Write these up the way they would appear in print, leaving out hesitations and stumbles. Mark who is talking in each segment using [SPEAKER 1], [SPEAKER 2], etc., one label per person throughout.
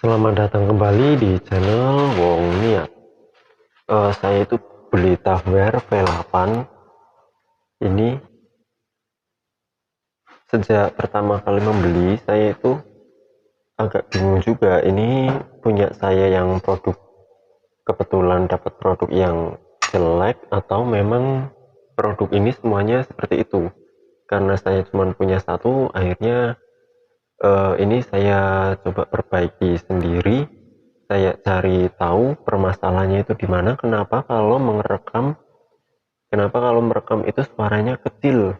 [SPEAKER 1] Selamat datang kembali di channel Wong Niat. Saya itu beli Tupperware V8 ini. Sejak pertama kali membeli, saya itu agak bingung juga. Ini punya saya yang kebetulan dapat produk yang jelek, atau memang produk ini semuanya seperti itu. Karena saya cuma punya satu, akhirnya ini saya coba perbaiki sendiri. Saya cari tahu permasalahannya itu di mana. Kenapa kalau merekam itu suaranya kecil,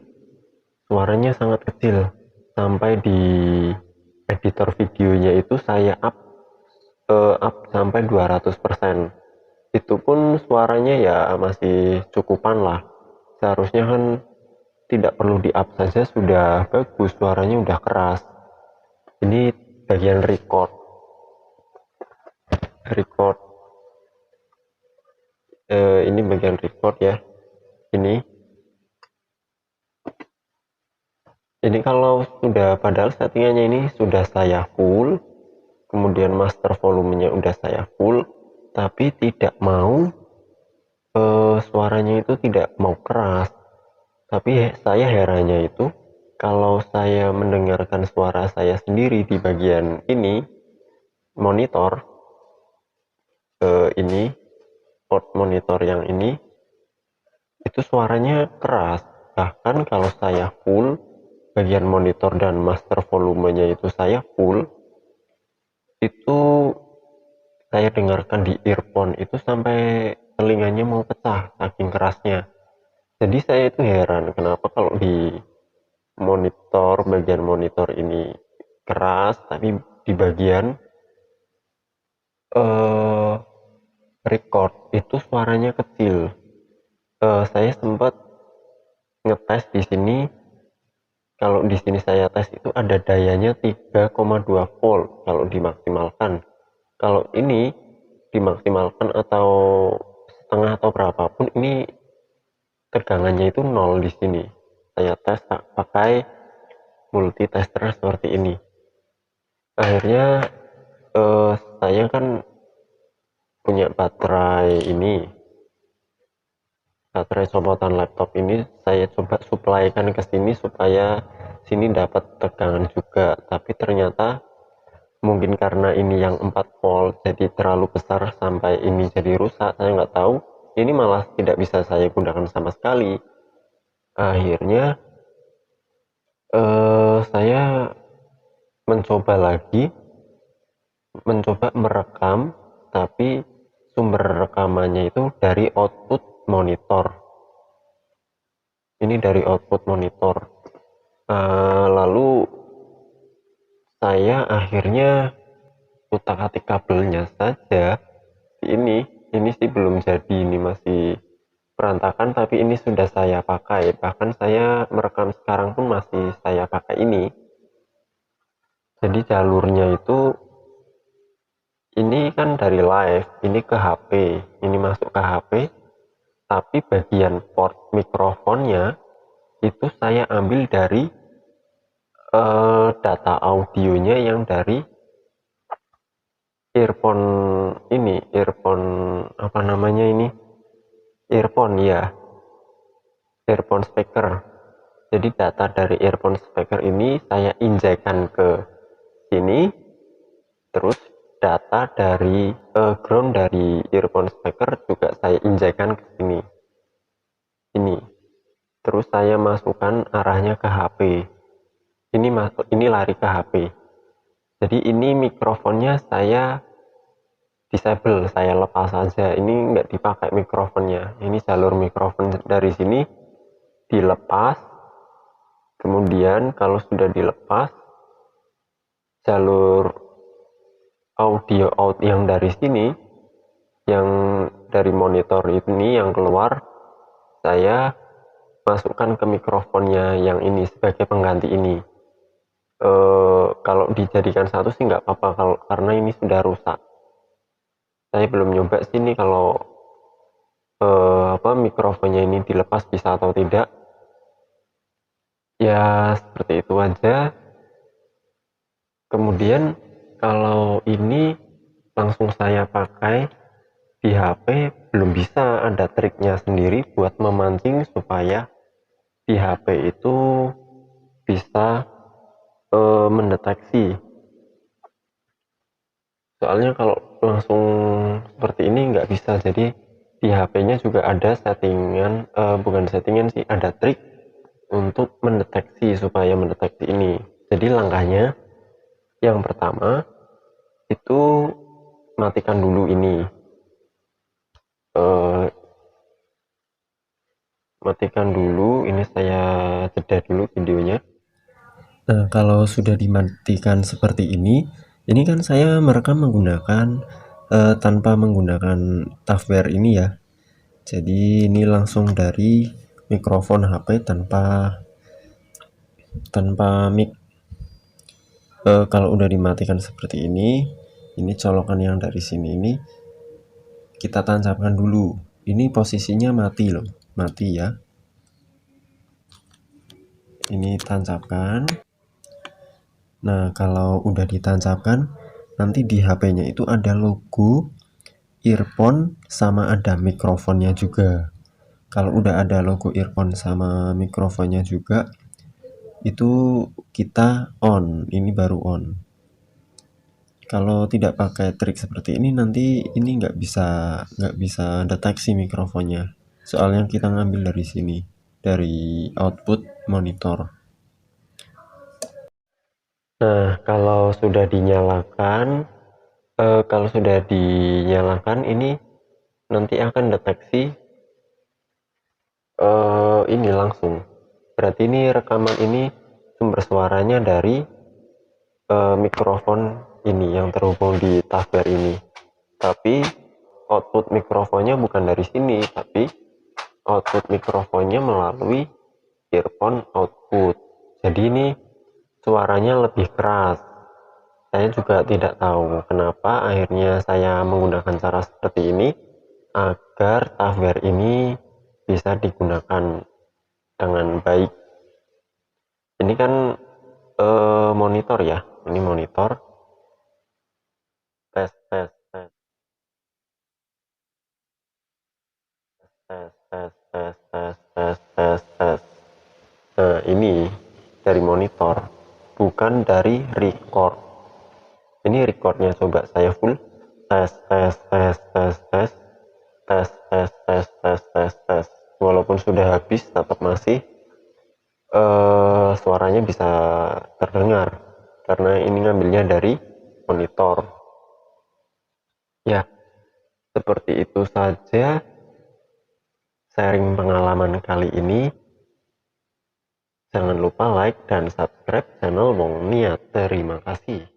[SPEAKER 1] suaranya sangat kecil, sampai di editor videonya itu saya up sampai 200%. Itu pun suaranya ya masih cukupan lah. Seharusnya kan tidak perlu di up saja sudah bagus, suaranya udah keras. Ini bagian record ini bagian record ya. Ini kalau sudah, padahal settingannya ini sudah saya full, kemudian master volumenya udah saya full, tapi tidak mau, suaranya itu tidak mau keras. Tapi saya herannya itu, kalau saya mendengarkan suara saya sendiri di bagian ini monitor, ini port monitor yang ini, itu suaranya keras. Bahkan kalau saya full bagian monitor dan master volumenya itu saya full, itu saya dengarkan di earphone itu sampai telinganya mau pecah saking kerasnya. Jadi saya itu heran kenapa kalau di bagian monitor ini keras, tapi di bagian eh, record itu suaranya kecil. Saya sempat ngetes di sini. Kalau di sini saya tes itu ada dayanya 3,2 volt kalau dimaksimalkan. Kalau ini dimaksimalkan atau setengah atau berapapun, ini tegangannya itu nol di sini. Saya tes pakai multitester seperti ini. Akhirnya saya kan punya baterai copotan laptop ini, saya coba suplaikan ke sini supaya sini dapat tegangan juga. Tapi ternyata mungkin karena ini yang 4 volt jadi terlalu besar sampai ini jadi rusak, saya nggak tahu. Ini malah tidak bisa saya gunakan sama sekali. Akhirnya saya mencoba merekam, tapi sumber rekamannya itu dari output monitor. Ini dari output monitor. Lalu saya akhirnya utak-atik kabelnya saja. Ini sih belum jadi, ini masih berantakan, tapi ini sudah saya pakai. Bahkan saya merekam sekarang pun masih saya pakai ini. Jadi jalurnya itu, ini kan dari live, ini ke HP, ini masuk ke HP, tapi bagian port mikrofonnya itu saya ambil dari data audionya yang dari earphone apa namanya ini, earphone ya, earphone speaker. Jadi data dari earphone speaker ini saya injekkan ke sini, terus data dari ground dari earphone speaker juga saya injekkan ke sini. Terus saya masukkan arahnya ke HP. Ini lari ke HP. Jadi ini mikrofonnya saya disable, saya lepas saja. Ini nggak dipakai mikrofonnya. Ini jalur mikrofon dari sini dilepas. Kemudian kalau sudah dilepas, jalur audio out yang dari sini, yang dari monitor ini yang keluar, saya masukkan ke mikrofonnya yang ini sebagai pengganti ini. Kalau dijadikan satu sih nggak apa-apa, karena ini sudah rusak. Saya belum nyoba sini kalau mikrofonnya ini dilepas bisa atau tidak. Ya seperti itu aja. Kemudian kalau ini langsung saya pakai di HP, belum bisa, ada triknya sendiri buat memancing supaya di HP itu bisa mendeteksi. Soalnya kalau langsung seperti ini nggak bisa, jadi di HP-nya juga ada settingan, bukan settingan sih, ada trik untuk mendeteksi, supaya mendeteksi ini. Jadi langkahnya yang pertama itu matikan dulu ini, eh, matikan dulu ini, saya jeda dulu videonya. Nah, kalau sudah dimatikan seperti ini kan saya merekam menggunakan tanpa menggunakan TAFWER ini ya. Jadi ini langsung dari mikrofon HP tanpa mic. Kalau udah dimatikan seperti ini colokan yang dari sini ini kita tancapkan dulu. Ini posisinya mati loh, mati ya. Ini tancapkan. Nah, kalau udah ditancapkan, nanti di HP-nya itu ada logo earphone sama ada mikrofonnya juga. Kalau udah ada logo earphone sama mikrofonnya juga, itu kita on, ini baru on. Kalau tidak pakai trik seperti ini, nanti ini nggak bisa deteksi mikrofonnya. Soalnya kita ngambil dari sini, dari output monitor. Nah, kalau sudah dinyalakan ini nanti akan deteksi ini langsung. Berarti ini rekaman ini sumber suaranya dari mikrofon ini yang terhubung di TAFWER ini. Tapi output mikrofonnya bukan dari sini, tapi output mikrofonnya melalui earphone output. Jadi ini suaranya lebih keras. Saya juga tidak tahu kenapa akhirnya saya menggunakan cara seperti ini agar TAFWER ini bisa digunakan dengan baik. Ini kan monitor ya, ini monitor. Tes tes tes tes tes tes tes tes tes tes. Nah, ini dari monitor, bukan dari record. Ini recordnya, coba saya full. Tes tes tes tes tes tes tes tes tes tes tes. Walaupun sudah habis tetap masih suaranya bisa terdengar karena ini ngambilnya dari monitor. Ya, seperti itu saja sharing pengalaman kali ini. Jangan lupa like dan subscribe channel Wong Niat. Terima kasih.